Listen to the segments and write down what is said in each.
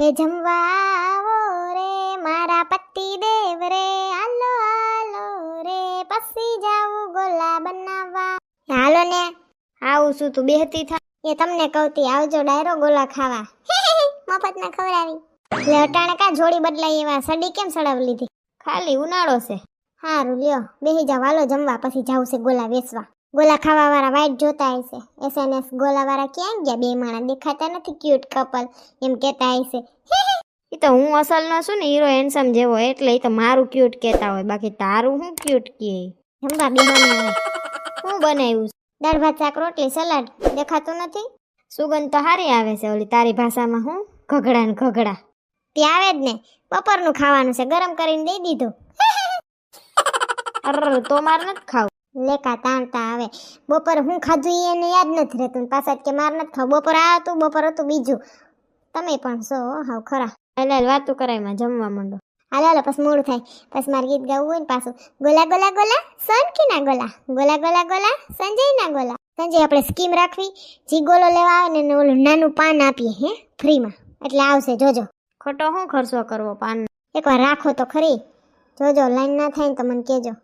એ જમવા આવો રે મારા પતિ દેવ રે, હાલો હાલો રે પછી જાવું ગોલા બનાવવા. હાલો ને, આવું છું તું બેહતી થા. એ તમને કહતી આવજો ડાયરો ગોલા ખાવા. મફત ના ખવડાવી. એટલે અટાણે કા જોડી બદલાઈ એવા સડી કેમ સડાવી લીધી? ખાલી ઉનાળો છે. હારું લ્યો બેહી જાવ, હાલો જમવા, પછી જાવ છે ગોલા વેચવા. ગોલા ખાવા વાળા વાઈટ જોતા હશે. એસએનએસ ગોલા વાળા ક્યાં ગયા? બે માણા દેખાતા નથી, ક્યુટ કપલ એમ કેતા હશે. એ તો હું અસલ નો છું ને, હીરો હેન્ડસમ જેવો, એટલે એ તો મારું ક્યુટ કેતા હોય, બાકી તારું હું ક્યુટ કે. જમવા બેહવાની આવે. હું બનાવ્યું છે? દાળ ભાત શાક રોટલી સલાડ. દેખાતું નથી? સુગંધ તો હારી આવે છે. ઓલી તારી ભાષામાં હું ઘઘડા ને ઘઘડા તે આવે જ ને. બપોરનું ખાવાનું છે, ગરમ કરીને દઈ દીધું. અર તો માર નથી ખાવું. લેકા તાણતા આવે. બપોર હું ખાધું એને યાદ નથી રહેતું, પાછા કે માર નથી ખાવું. બપોર આ હતું, બપોર હતું બીજું. તમે પણ છો હાવ ખરા. હાલ વાતું કરાયમાં જમવા માંડો. હાલ હાલો પછી મોડું થાય. પછી મારે ગીત ગાવું હોય ને પાછું. ગોલા ગોલા ગોલા સોનકીના ગોલા, ગોલા ગોલા ગોલા સંજયના ગોલા. સંજય આપણે સ્કીમ રાખવી, જી ગોલો લેવા આવે ને ઓલું નાનું પાન આપીએ હે ફ્રીમાં, એટલે આવશે જોજો. ખોટો શું ખર્ચો કરવો પાન? એકવાર રાખો તો ખરી. જોજો લાઈન ના થાય ને તો મને કહેજો.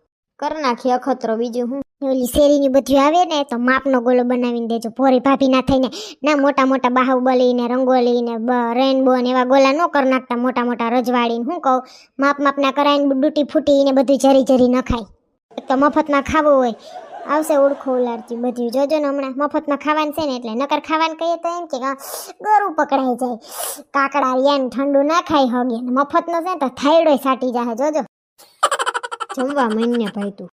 કર નાખી અખતરો. બીજું હું ઓલી શેરીની બધું આવે ને તો માપનો ગોલો બનાવીને દેજો. ભોરી ભાભી ના થઈને ના મોટા મોટા બાહુબલી ને રંગોલી ને રેનબો ને એવા ગોલા ન કર નાખતા, મોટા મોટા રજવાડી. હું કહું માપ માપના કરાઈને ડૂટી ફૂટી ને બધું જરી જરી નખાય. એક તો મફતમાં ખાવું હોય, આવશે ઓળખો ઉલાડતી બધું. જોજો ને હમણાં મફતમાં ખાવાનું છે ને, એટલે નકર ખાવાનું કહીએ તો એમ કે ગળું પકડાઈ જાય, કાકડા રિયાને ઠંડુ ના ખાઈ હોગે. મફતનો છે તો થાયડોય સાટી જાય. જોજો જમવા મહિને ભાઈ તું.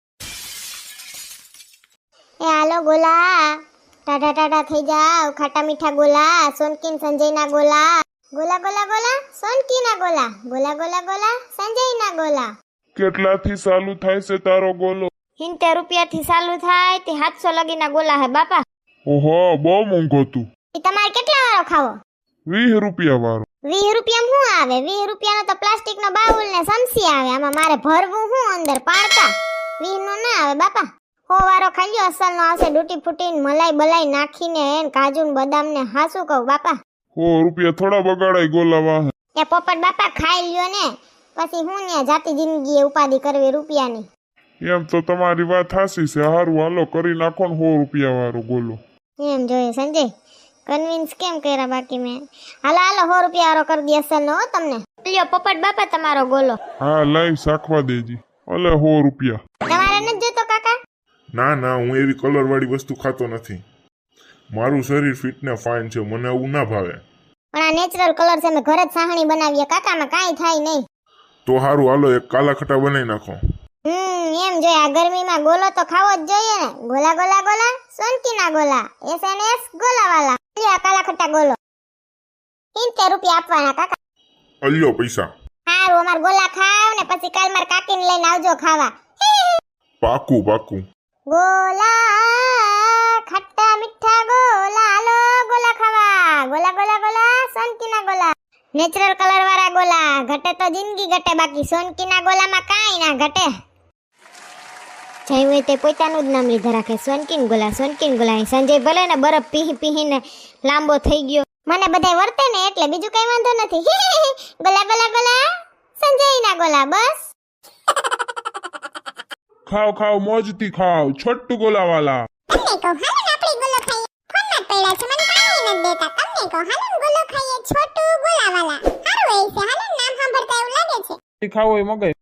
એ હાલો ગોલા, ટાટા ટાટા થઈ જાવ. ખાટા મીઠા ગોલા સોનકીન સંજયના ગોલા. ગોલા ગોલા ગોલા સોનકીના ગોલા, ગોલા ગોલા ગોલા સંજયના ગોલા. કેટલાથી ચાલુ થાય છે તારો ગોલો? 70 રૂપિયાથી ચાલુ થાય તે 700 લગીના ગોલા હે બાપા. ઓહો, બહુ મોંઘો તું. એ તમારે કેટલા વાળો ખાવો? 20 રૂપિયા વાળો. 20 રૂપિયામાં શું આવે? 20 રૂપિયાનો તો પ્લાસ્ટિકનો બાઉલ ને સમસી આવે. આમાં મારે ભરવું હું અંદર પાડતા? 20 નો ના આવે બાપા. 100 વાળો ખાઈ લ્યો, અસલનો આવશે. ડૂટી ફૂટીને મલાઈ બલાઈ નાખીને એન કાજુ ને બદામ ને હાસું કહું બાપા. 100 રૂપિયા થોડા બગાડાય ગોલા વાહે. એ પોપટ બાપા ખાઈ લ્યો ને, પછી હું ને જાતી જિંદગી ઉપાધિ કરવી રૂપિયાની. એમ તો તમારી વાત હાસી છે. હારું હાલો કરી નાખો ને 100 રૂપિયા વાળો ગોલો. એમ જોઈએ સંજય, કન્વિન્સ કેમ કર્યા બાકી મેં? હાલો હાલો 100 રૂપિયા વાળો કરી દે અસલનો હો તમને. લ્યો પોપટ બાપા તમારો ગોલો. હા લાઈવ શાખવા દેજી. અલે 100 રૂપિયા. તમારે નથી જોતો કાકા? ના ના, હું એવી કલર વાળી વસ્તુ ખાતો નથી. મારું શરીર ફિટ ને ફાઇન છે, મને એવું ના ભાવે. પણ આ નેચરલ કલર છે, મેં ઘરે જ સાહણી બનાવીએ કાકામાં કાંઈ થાય નહીં. તો હારું હાલો એક કાલા ખટા બનાવી નાખો. એમ જોઈએ. આ ગરમીમાં ગોલો તો ખાવો જ જોઈએ ને. ગોલા ગોલા ગોલા સોનકીના ગોલા, એસએનએસ ગોલાવાલા. લ્યો કાલા ખટ્ટા ગોલો. 70 રૂપિયા આપવાના કાકા. અલ્યો પૈસા. હારું અમાર ગોલા ખાવ ને પછી કાલ માર કાકીને લઈને આવજો ખાવા. પાકું પાકું. ગોલા ખટ્ટા મીઠા ગોલા, હાલો ગોલા ખાવા. ગોલા ગોલા ગોલા સોનકીના ગોલા, નેચરલ કલર વાળા ગોલા. ઘટે તો જિંદગી ઘટે, બાકી સોનકીના ગોલામાં કાંઈ ના ઘટે. જઈ હોય તે પોતાનું જ નામ લીધા રાખે, સોનકીન ગોલા સોનકીન ગોલા. સંજય ભલે ને બરફ પીહી પીહીને લાંબો થઈ ગયો, મને બધાય વર્તે ને એટલે બીજું કઈ વાંધો નથી. ગોલા ગોલા ગોલા સંજયના ગોલા. બસ ખાવ ખાવ મોજથી ખાવ, છોટુ ગોલા વાલા. તમને કહો હાલો ને આપણે ગોલો ખાઈએ. ફોનમાં પડ્યા છે, મને પાણી નથી દેતા. તમને કહો હાલો ને ગોલો ખાઈએ, છોટુ ગોલાવાલા. સારું હોય છે, હાલો નામ સાંભળતા એવું લાગે છે. ખાવો એ મગાઈ.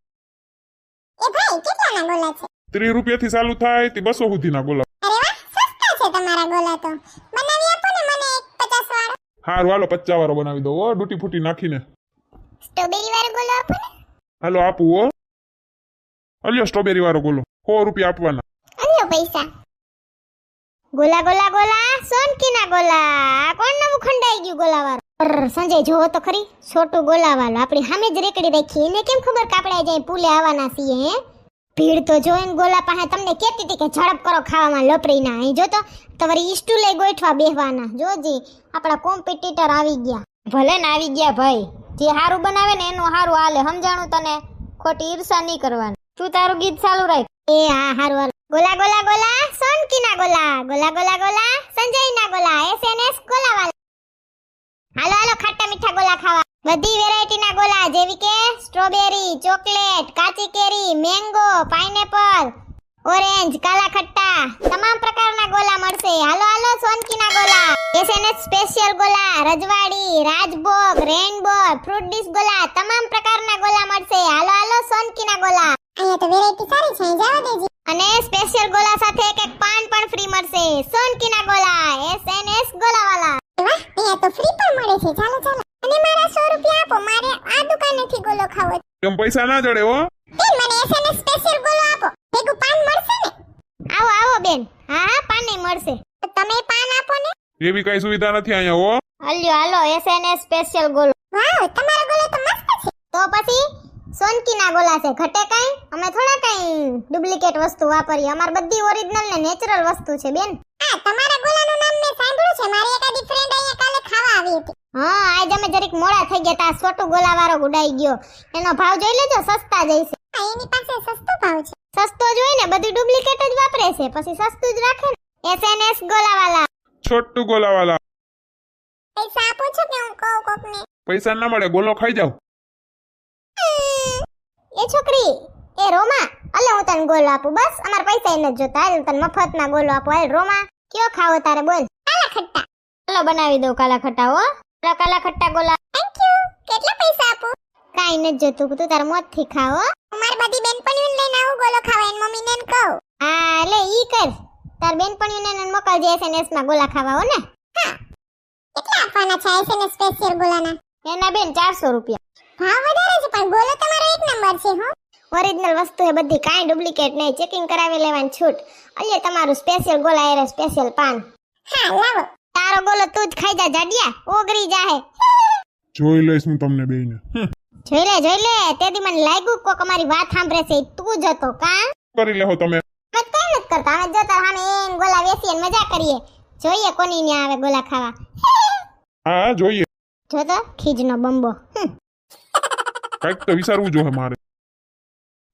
એ ભાઈ કેટલાના ગોલા છે? 30 રૂપિયાથી ચાલુ થાય તે 200 સુધીના ગોલા. અરે વાહ, સસ્તા છે તમારા ગોલા તો. બનાવી આપો ને મને એક 50 વાળો. હારું હાલો 50 વાળો બનાવી દો હો, ડૂટી ફૂટી નાખીને. સ્ટ્રોબેરી વાળો ગોલો આપો ને. હાલો આપું હો. અલ્યો સ્ટ્રોબેરી વાળો ગોલો 100 રૂપિયા આપવાના. અલ્યો પૈસા. ગોલા ગોલા ગોલા સોનકીના ગોલા. કોણ નવું ખંડાઈ ગયું ગોલા વાળો? સંજય જોવો તો ખરી, છોટું ગોલા વાળો આપણી સામે જ રેકડી રાખી. એને કેમ ખબર કે આપણે જાય પુલે આવવાના છીએ? હે ભીડ તો જોઈને ગોલા પાસે તમને કહેતી હતી કે ઝડપ કરો ખાવામાં લપરી ના. અહીં જો તો તમારી ઈસ્ટુ લઈ ગોઠવા બેહવાના. જોજી આપણા કોમ્પિટિટર આવી ગયા. ભલે ને આવી ગયા ભાઈ, જે સારું બનાવે ને એનું સારું હાલે. સમજાણું તને? ખોટી ઈર્ષા નહીં કરવાની. તું તારું ગીત ચાલુ રાખ. એ હા હારું હાલ. ગોલા ગોલા ગોલા સોનકીના ગોલા, ગોલા ગોલા ગોલા સંજયના ગોલા, એસએનએસ ગોલાવાલા. હાલો હાલો ખાટા મીઠા ગોલા ખાવા. બધી વેરાયટીના ગોલા જેવી કે સ્ટ્રોબેરી, ચોકલેટ, કાચી કેરી, મેંગો, પાઇનેપલ, ઓરેન્જ, કાલા ખટ્ટા, તમામ પ્રકારના ગોલા મળશે. હાલો હાલો સોનકીના ગોલા, એસએનએસ સ્પેશિયલ ગોલા, રજવાડી, રાજભોગ, રેનબો, ફ્રૂટ ડીશ ગોલા, તમામ પ્રકારના ગોલા મળશે. હાલો હાલો સોનકીના ગોલા. અહીંયા તો વેરાયટી સારી છે, જવા દેજી. અને સ્પેશિયલ ગોલા સાથે એક પાન પણ ફ્રી મળશે. સોનકીના ગોલા, એસએનએસ ગોલાવાલા. વાહ, અહીંયા તો ફ્રી પણ મળે છે. ચાલો ચાલો. અને મારા 100 રૂપિયા આપો, મારે આ દુકાનેથી ગોલો ખાવો છે. કેમ પૈસા ના જડે હો? બેન, મને એસએનએસ સ્પેશિયલ ગોલો આપો. ભેગું પાન મળશે ને? આવો આવો બેન, હા પાન નહીં મળશે. તો તમે પાન આપો ને. એવી કઈ સુવિધા નથી અહીંયા હો. હાલ્યો હાલો એસએનએસ સ્પેશિયલ ગોલો. વાવ, તમારો ગોલો તો મસ્ત છે. તો પછી સોનકીના ગોલા છે, ઘટે કાંઈ? અમે થોડા કાંઈ ડુપ્લિકેટ વસ્તુ વાપરીએ, અમાર બધી ઓરિજિનલ ને નેચરલ વસ્તુ છે બેન. હા, તમારા ગોલાનું નામ મેં સાંભળ્યું છે. મારી એકાદી ફ્રેન્ડ અહીંયા કાલે ખાવા આવી હતી. હા આજ અમે જરીક મોડા થઈ ગયા તા, છોટું ગોલાવાળો ગુડાઈ ગયો. એનો ભાવ જોઈ લેજો, સસ્તા જઈશે. હા, એની પાસે સસ્તો ભાવ છે. સસ્તો જ હોય ને, બધું ડુપ્લિકેટ જ વાપરે છે, પછી સસ્તું જ રાખે ને. એસએનએસ ગોલાવાલા. છોટુ ગોલાવાલા. પૈસા આપો છો કે હું કહું કોકને? પૈસા ના મળે, ગોલો ખાઈ જાવ. એ છોકરી, એ રોમા, અલે હું તને ગોલો આપું, બસ અમાર પૈસા ય નથી જોતા. હાલ હું તને મફતમાં ગોલો આપું. હાલ રોમા, કયો ખાવો તારે બોલ? કાલા ખટ્ટા. ચાલો બનાવી દઉં કાલા ખટ્ટા હો. કાલા ખટ્ટા ગોલા. Thank you. કેટલા પૈસા આપો? કાઈ નથી જોતું, તું તાર મોતથી ખાઓ. હું મારી બધી બેનપણીઓને લઈને આવું ગોલો ખાવા, એની મમ્મીને ને કહું. હા લે ઈ કર, તાર બેનપણીઓને ને મોકલજે એસએનએસ માં ગોલા ખાવા હો ને. હા. કેટલા આપવાના છે એસએનએસ સ્પેશિયલ ગોલાના? એના બેન 400 રૂપિયા. ભાવ વધારે છે પણ ગોલો તમારો એક નંબર છે હો. ઓરિજિનલ વસ્તુ હે બધી, કાઈ ડુપ્લિકેટ નહીં. ચેકિંગ કરાવી લેવાની છૂટ. અલ્યા તમારું સ્પેશિયલ ગોલા એરે સ્પેશિયલ પાન. હા, લાવો. તારો ગોલો તું જ ખાઈ જા જાડિયા, ઓગરી જાહે. જોઈ લઈશ હું તમને બેયને. જોઈ લે તેદી મને લાગ્યું કોક અમારી વાત સાંભળે છે, તું જ હતો કા? કરી લેહો તમે. અમે કઈ નથી કરતા, અમે જોતા સામે એન ગોલા વેચીએ ને મજા કરીએ. જોઈએ કોની ને આવે ગોલા ખાવા. હા જોઈએ. જો તો ખીજનો બંબો. કઈક તો વિચારવું જોઈએ મારે.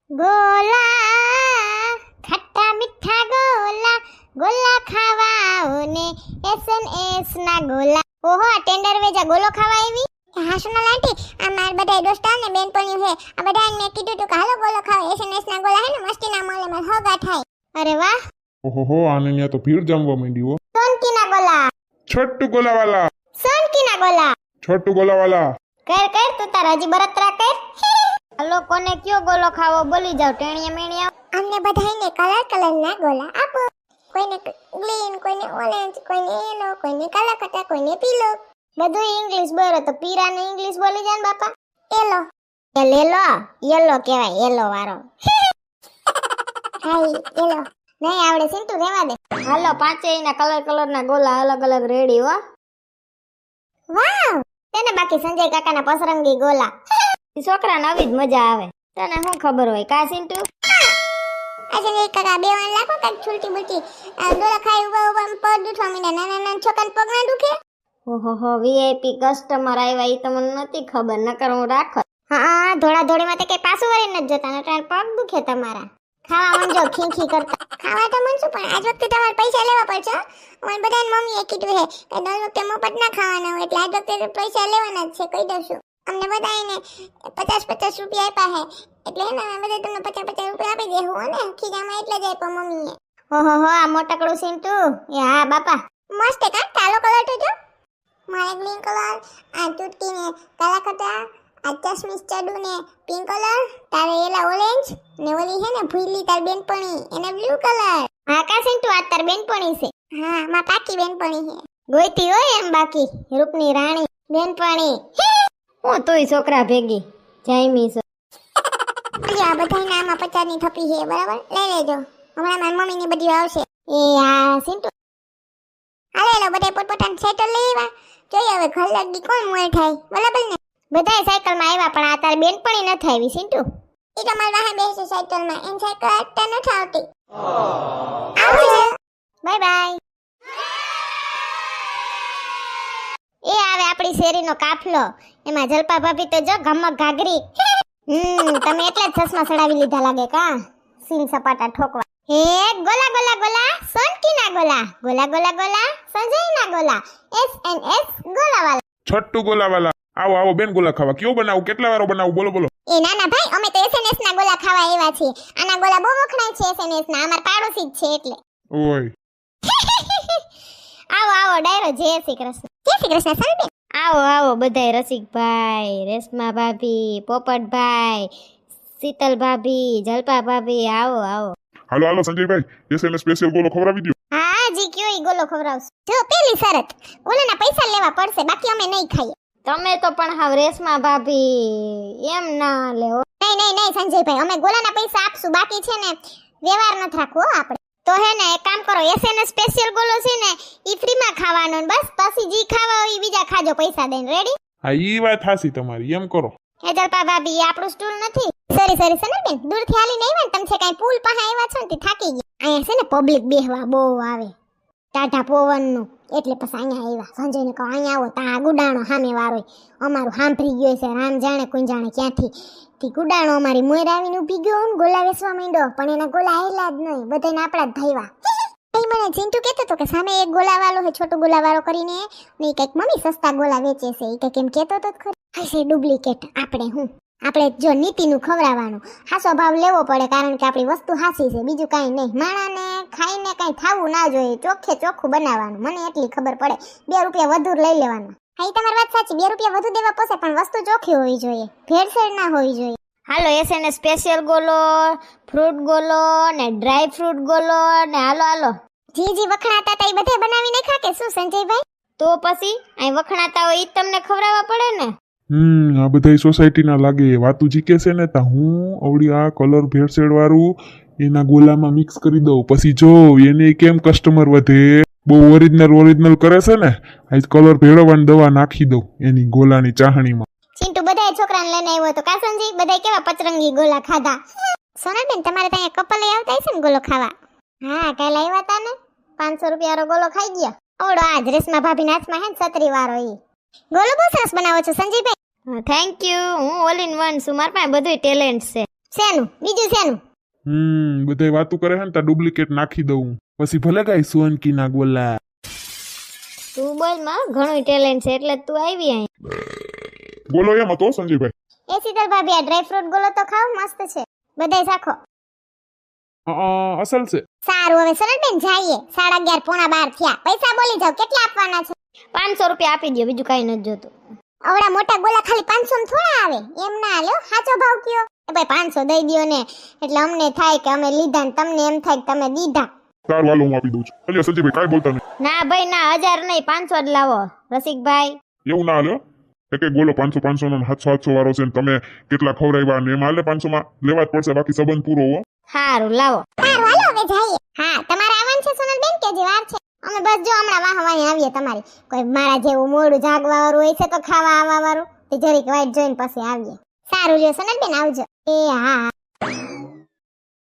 ગોલા ખટ્ટા મીઠા ગોલા, ગોલા ખાવા ને એસએનએસ ના ગોલા. ઓહો આ ટેન્ડર વેજા ગોલો ખાવા આવી. હા સોનલ આંટી, આ માર બધા દોસ્તાર ને બેનપણીઓ છે, આ બધાને મેં કીધું તું કે હાલો ગોલો ખાવા. એસએનએસ ના ગોલા હે ને મસ્તી ના મળે, માર હગા થાય. અરે વાહ, ઓહો આને ત્યાં તો ભીડ જમવા માંડી હો. સોનકીના ગોલા, છોટુ ગોલાવાલા. સોનકીના ગોલા. છોટુ ગોલાવાલા. કર તું તાર હજી બરતરા કર. હાલો કોને કયો ગોલો ખાવો બોલી જાવ, ટેણીયા મેણીયા. અમને બધાયને કલર ના ગોલા આપો. કોઈને ગ્રીન, કોઈને ઓરેન્જ, કોઈને યેલો, કોઈને કાલા ખટ્ટા, કોઈને પીલો. બધું ઇંગ્લિશ બોલો તો પીરા ને ઇંગ્લિશ બોલી જાય ને બાપા. યેલો. એ લેલો, યેલો કહેવાય, યેલો વાળો. હાય યેલો. નહીં આવડે સિંટુ રેવા દે. હાલો પાંચેય ના કલર ના ગોલા અલગ અલગ રેડી હો. વાવ. તેને બાકી સંજય કાકાના પસરંગી ગોલા. ઈ છોકરાને આવી જ મજા આવે. તને શું ખબર હોય કા સિંટુ? આજે એક કાકા બેવાન લાખો કાક છુલટી બુલટી ગોલા ખાઈ ઉભા પગ દુખવા માંડ્યા. નાના છોકરાને પગ ના દુખે? ઓહો વીઆઈપી કસ્ટમર આવ્યા ઈ તમને નથી ખબર, નકર હું રાખ. હા ધોળા ધોળીમાં તો કઈ પાછું વળી નથી જોતા, નકર પગ દુખે તમારા. ખાવા મંજો ખીખી કરતા. ખાવા તો મનસું પણ આજ વખતે તમારે પૈસા લેવા પડશે. મને બધાને મમ્મીએ કીધું હે કે દર વખતે મફત ના ખાવાના હોય, એટલે આજ વખતે પૈસા લેવાના જ છે, કહી દઉં છું. અમને બધાને 50 રૂપિયા આપ્યા હે, એટલે હે ને બધા તમને 50 રૂપિયા આપી દેવું હો ને. ખીજામાં એટલા જ આપ્યા મમ્મીએ. ઓહો આ મોટકડું સિંટુ. એ હા બાપા મસ્ત કા કાલો કલર તો જો. મારે ગ્રીન કલર, આ ચૂટકી ને કાલા ખટા, આ ચશ્મીશ ચડુ ને પિંક કલર, તારે એલા ઓરેન્જ ને ઓલી હે ને ભૂલી તાર બેનપણી એને બ્લુ કલર. હા કા સિંટુ આ તાર બેનપણી છે. હા માં પાકી બેનપણી છે. ગોઈતી હોય એમ બાકી રૂપની રાણી બેનપણી. હું તોય છોકરા ભેગી જાયમી છો. આ બધાય નામાં 50 ની થપી છે, બરાબર લઈ લેજો. હમણાં મારી મમ્મી ની બધી આવશે. એ હા સિંટુ હાલે લો બધા પોતપોતાની સાયકલ લેવા. જોઈએ હવે ઘર લાગી કોણ મોય થાય, બરાબર ને? બધાય સાયકલમાં આવ્યા પણ આ તાર બેનપણી નથી આવી સિંટુ. ઈ તો મારી વાહે બેસે સાયકલમાં, એમ સાયકલ આટતા નથી આવતી. આવજો. Bye bye. એ આવે આપણી શેરીનો કાફલો, એમાં જલપા ભાભી તો જો ગમક ઘાઘરી. તમે એટલે જ ચશ્મા ચડાવી લીધા લાગે કા, સિંગ સપાટા ઠોકવા. હે ગોલા ગોલા ગોલા, સોનકીના ગોલા, ગોલા ગોલા ગોલા, સંજયના ગોલા, એસએનએસ ગોલાવાલા. છોટુ ગોલાવાલા. આવો આવો બેન ગોલા ખાવા કયો બનાવું કેટલા વારો બનાવું બોલો બોલો એ ના ભાઈ અમે તો એસએનએસ ના ગોલા ખાવા આવ્યા છીએ આના ગોલા બહુ વખણાય છે એસએનએસ ના અમાર પાડોશી જ છે એટલે ઓય આવો આવો ડાયરો જય શ્રી કૃષ્ણ. જય શ્રી કૃષ્ણ સનબેન. આવો આવો બધાય રસિકભાઈ, રેશમા ભાભી, પોપટભાઈ, શીતલ ભાભી, જલપા ભાભી, આવો આવો. હાલો હાલો સંજયભાઈ એસએનએસ સ્પેશિયલ ગોલો ખવડાવી દો. હા જી કયો ઈ ગોલો ખવડાવશું. જો પેલી શરત ગોલાના પૈસા લેવા પડશે બાકી અમે નહીં ખાઈએ. તમે તો પણ હાવ રેશમા ભાભી એમ ના લેવો. નહીં સંજયભાઈ અમે ગોલાના પૈસા આપશું બાકી છે ને વ્યવહાર નથી રાખવો આપણે. તો હે ને એક કામ કરો, એસએનએસ સ્પેશિયલ ગોલો છે ને ઈ ફ્રીમાં ખાવાનો ને બસ પછી જી ખાવા હોય ઈ બીજા ખાજો પૈસા દઈને. રેડી? હા ઈ વાત હાસી તમારી એમ કરો હે જલપા ભાભી ઈ આપણું સ્ટૂલ નથી. સોરી સનબેન દૂરથી હાલીને આવ્યા ને તમે છે કાંઈ પુલ પાસે આવ્યા છો ને તે થાકી ગયા. અહીંયા છે ને પબ્લિક બેહવા બહુ આવે ટાઢા પવનનું એટલે પછી અહીંયા આવ્યા. સંજયને કહો અહીંયા આવો તા ગુડાણો સામે વાળો અમારું સાંભળી ગયો છે રામ જાણે કોઈ જાણે ક્યાંથી તે ગુડાણો અમારી મોર આવીને ઊભી ગયો ને ગોલા વેચવા માંડ્યો પણ એના ગોલા આયેલા જ નહીં બધાને આપણા જ ધાયવા. એ મને ચિંટુ કહેતો હતો કે સામે એક ગોલાવાળો છે છોટો ગોલાવાળો કરીને ને ઈ કંઈક મમ્મી સસ્તા ગોલા વેચે છે એ કંઈક એમ કહેતો હતો જ ખરી. હશે ડુપ્લિકેટ આપણે જો નીતિનું ખવડાવવાનું હાસો ભાવ લેવો પડે કારણ કે આપણી વસ્તુ હાસી છે બીજું કાંઈ નહીં. માણાને ખાઈને કાંઈ થાવું ના જોઈએ ચોખ્ખે ચોખ્ખું બનાવવાનું મને એટલી ખબર પડે. 2 રૂપિયા વધુ લઈ લેવાના. હા એ તમારી વાત સાચી 2 રૂપિયા વધુ દેવા પડશે પણ વસ્તુ ચોખ્ખી હોવી જોઈએ ભેળસેળ ના હોવી જોઈએ. હાલો એસએનએસ સ્પેશિયલ ગોલો, ફ્રૂટ ગોલો ને ડ્રાય ફ્રૂટ ગોલો ને હાલો હાલો. જી વખણાતા હતા એ બધે બનાવી નાખ્યા કે શું સંજયભાઈ? તો પછી અહીં વખણાતા હોય ઈ જ તમને ખવડાવવા પડે ને. આ બધા સોસાયટી ના લાગે વાતું જીકે છે ને તા હું અવળી આ કલર ભેળસેળ વાળું એના ગોલામાં મિક્સ કરી દઉં પછી જો એને કેમ કસ્ટમર વધે બહુ ઓરિજિનલ કરે છે ને આજ કલર ભેળવવાની દવા નાખી દઉં એની ગોલાની ચાહણીમાં. ચિંટુ બધાય છોકરાને લઈને આવ્યો તો કાસનજી બધાય કેવા પચરંગી ગોલા ખાધા. સોનાબેન તમારે ત્યાં કપલે આવતા હશે ને ગોલો ખાવા? હા કાલે આવ્યા તા ને 500 રૂપિયાનો ગોલો ખાઈ ગયા. ઓડો આજ રેશમા ભાભીના હાથમાં હે ને છત્રી વાળો ઈ ગોલો બહુ સરસ બનાવો છો સંજયભાઈ. Thank you. હું ઓલ ઇન વન છું, મારા પાસે બધુંય ટેલેન્ટ છે. શેનું બીજું શેનું? બધાય વાતું કરે છે ને તા ડુપ્લિકેટ નાખી દઉં પછી ભલે ગાય સોનકી ના ગોલા. તું બોલ માં ઘણું ટેલેન્ટ છે એટલે તું આવી અહીં. બોલો એમ હતો સંજયભાઈ. એ શીતલ ભાભી આ ડ્રાય ફ્રૂટ ગોલો તો ખાવ મસ્ત છે બધાય ચાખો. અસલ છે. સારું હવે સરળબેન જઈએ 11:30 પોણા 12 થયા પૈસા બોલી જાવ કેટલા આપવાના છે? 500 રૂપિયા આપી દો બીજું કાંઈ નથી જોતું. આવડા મોટા ગોલા ખાલી 500 માં થોડા આવે એમ ના હાલ્યો સાચો ભાવ કયો? એ ભાઈ 500 દઈ દ્યો ને એટલે અમને થાય કે અમે લીધા ને તમને એમ થાય કે તમે દીધા. સારું હાલો હું આપી દઉં છું. અલ્યા સંજયભાઈ કાંઈ બોલતા નહીં. ના ભાઈ ના 1000 નહીં 500 જ લાવો રસિકભાઈ. એવું ના હાલ્યો એક બોલો 500 નો 700 વાળો છે ને તમે કેટલા ખવડાવ્યા ને એમાં હાલે 500 માં લેવા જ પડશે બાકી સંબંધ પૂરો હો. સારું લાવો. સારું હાલો હવે જઈએ. હા તમારે આવવાનું છે સોનલબેન કે જે વાર છે? અમે બસ જો હમણાં વાહવાઈ આવીએ તમારી કોઈ મારા જેવું મોડું જાગવા વાળું હોય છે તો ખાવા આવવા વાળું તે જરીક વાઈટ જોઈને પછી આવીએ. સારું લ્યો સોનલબેન આવજો. એ હા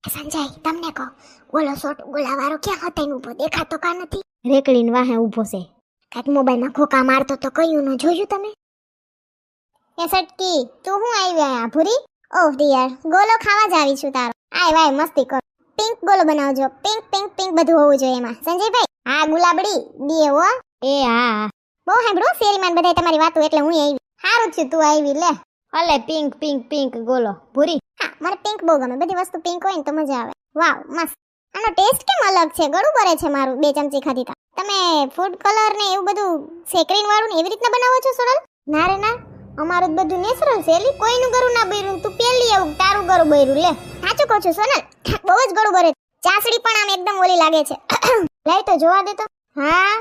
સંજય તમને કહો ગોલો શોટ ગોલા વાળો ક્યાં હતો ને ઊભો દેખાતો કા નથી? રેકડીન વાહે ઊભો છે. કાક મોબાઈલમાં ખોકા મારતો તો કયું ન જોયું તમે? એ સટકી તું હું આવી આયા ભૂરી? ઓહ ડિયર ગોલો ખાવા જ આવી છું તારો. આય વાય મસ્તી કર. પિંક ગોલો બનાવજો પિંક બધું હોવું જોઈએ એમાં. સંજયભાઈ હા ગુલાબડી દીએ હો. એ હા બહુ સાંભળો શેરીમાં બધાય તમારી વાતો એટલે હું આવી. સારું થયું તું આવી લે. અલે પિંક ગોલો ભૂરી. હા મને પિંક બહુ ગમે બધી વસ્તુ પિંક હોય ને તો મજા આવે. વાવ મસ્ત. આનો ટેસ્ટ કેમ અલગ છે ગળું બરે છે મારું 2 ચમચી ખાધી તા. તમે ફૂડ કલર ને એવું બધું સેક્રીન વાળું ને એવી રીતના બનાવો છો સોનલ? ના રે ના અમારું બધું નેચરલ છે એલી કોઈનું ગળું ના બૈરું તું પેલી આવું તારું ગળું બૈરું લે. સાચું કહું છું સોનલ બહુ જ ગળું બરે. ચાસડી પણ આમ એકદમ ઓલી લાગે છે. લઈ તો જોવા દે તો. હા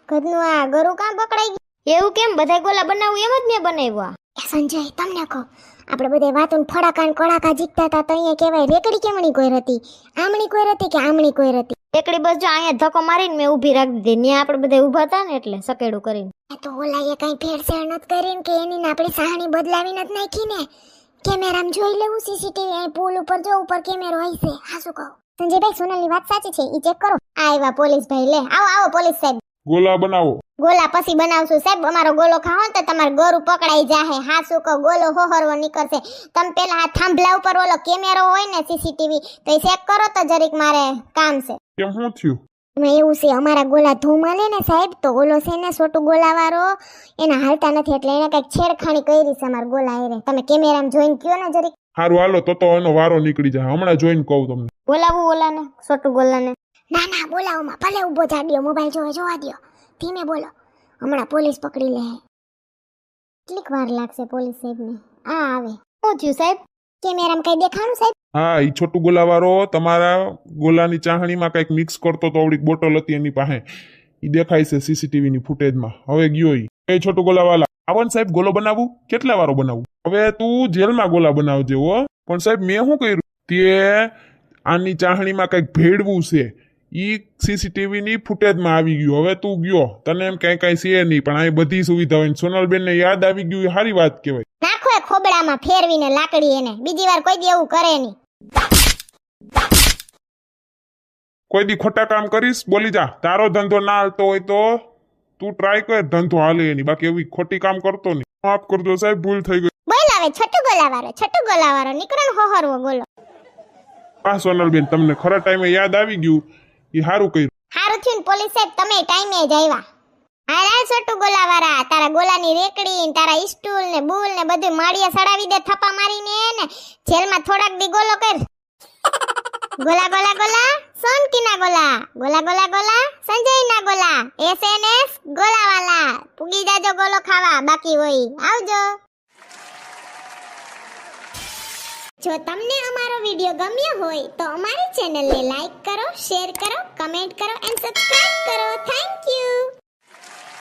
ઘરનું આ ગળું કાં પકડાઈ ગયું? એવું કેમ બધા ગોલા બનાવું એમ જ મેં બનાવ્યા. એ સંજય તમને કહો આપણે બધે વાતોન ફડાકા ને કડાકા જીકતા હતા તો અહીંયા કહેવાય રેકડી કેમણી કોઈ હતી? આમણી કોઈ હતી કે આમણી કોઈ હતી? રેકડી બસ જો અહીંયા ધક્કો મારીને મેં ઊભી રાખી દીધી. ત્યાં આપણે બધા ઊભા હતા ને એટલે સકેડું કરીને. એ તો ઓલાએ કઈ ભેળસેળ નત કરીને કે એની આપણી સાહણી બદલાવી નત નાખી ને? કેમેરામાં જોઈ લેવું સીસીટીવી અહીં પુલ ઉપર જો ઉપર કેમેરો હશે. હા શું કહો સંજયભાઈ સોનલની વાત સાચી છે ઈ ચેક કરો. આવ્યા પોલીસ ભાઈ લે આવો પોલીસ સાહેબ. ગોલા બનાવો. ગોલા પછી બનાવશું સાહેબ અમારો ગોલો ખાવો તો તમારું ગોરું પકડાઈ જાહે. હા શું કહો ગોલો હોહરવો નીકળશે. તમે પેલા આ થાંભલા ઉપર ઓલો કેમેરો હોય ને સીસીટીવી તો એ ચેક કરો તો જરીક મારે કામ છે. કેમ શું થયું? એમાં એવું છે અમારા ગોલા ધૂમ હાલે ને સાહેબ, તો ઓલો છે ને છોટું ગોલાવાળો એના હાલતા નથી, એટલે એને કઈક છેડખાણી કરી છે અમારા ગોલા હારે. તમે કેમેરામાં જોઈને કયો ને જરીક. સારું હાલો તો એનો વારો નીકળી જાય, હમણાં જોઈને કહું તમને. બોલાવું ઓલાને, છોટું ગોલાને. ના ના બોલાવમાં ભલે ઊભો જાડ્યો મોબાઈલ જોવા દ્યો, ધીમે બોલો, હમણાં પોલીસ પકડી લે. કેટલીક વાર લાગશે પોલીસ સાહેબને? આ આવે. શું થયું સાહેબ? કેમેરામાં કઈ દેખાણું સાહેબ? હા, ઈ છોટું ગોલાવાળો તમારા ગોલાની ચાહણીમાં કંઈક મિક્સ કરતો તો, આવડી બોટલ હતી એની પાસે, ઈ દેખાય છે સીસીટીવી ની ફૂટેજમાં. હવે ગયો ઈ. એ છોટું ગોલાવાલા, આવન સાહેબ ગોલો બનાવું? કેટલા વારો બનાવું? હવે તું જેલમાં ગોલા બનાવજે હો. પણ સાહેબ મેં શું કર્યું? તે આની ચાહણીમાં કંઈક ભેળવું છે, ઈ સીસીટીવી ની ફૂટેજમાં આવી ગયું. હવે તું ગયો, તને એમ કઈ છે નહીં, પણ આ બધી સુવિધા હોય. સોનલબેન ને યાદ આવી ગયું, એ સારી વાત કહેવાય. નાખો એ ખોબડામાં ફેરવીને લાકડી એને, બીજી વાર કોઈ દી એવું કરે નહીં. કોઈ દી ખોટા કામ કરીશ બોલી જા. તારો ધંધો ના હાલતો હોય તો તું ટ્રાય કર, ધંધો હાલે એની. બાકી એવી ખોટી કામ કરતો નહીં. માફ કરજો સાહેબ, ભૂલ થઈ ગઈ. બોલ આવે છોટું ગોલાવાળો નીકળો ને હોહરવો ગોલો. હા સોનલબેન, તમને ખરા ટાઈમે યાદ આવી ગયું, એ સારું કર્યું. હારું થયું ને પોલીસ સાહેબ તમે ટાઈમે જ આવ્યા. હાલ છોટું ગોલાવાળા, તારા ગોલાની રેકડી ને તારા સ્ટૂલ ને બુલ ને બધું માળીએ સડાવી દે થપ્પા મારીને ને જેલમાં થોડાક દી ગોલો કર. ગોલા ગોલા ગોલા સોનકીના ગોલા, ગોલા ગોલા ગોલા સંજયના ગોલા, એસએનએસ ગોલાવાલા. પૂગી જાજો ગોલો ખાવા, બાકી હોય આવજો. જો તમને અમારો વિડિયો ગમ્યો હોય તો અમારી ચેનલને લાઈક કરો, શેર કરો, કમેન્ટ કરો એન્ડ સબસ્ક્રાઇબ કરો. Thank you.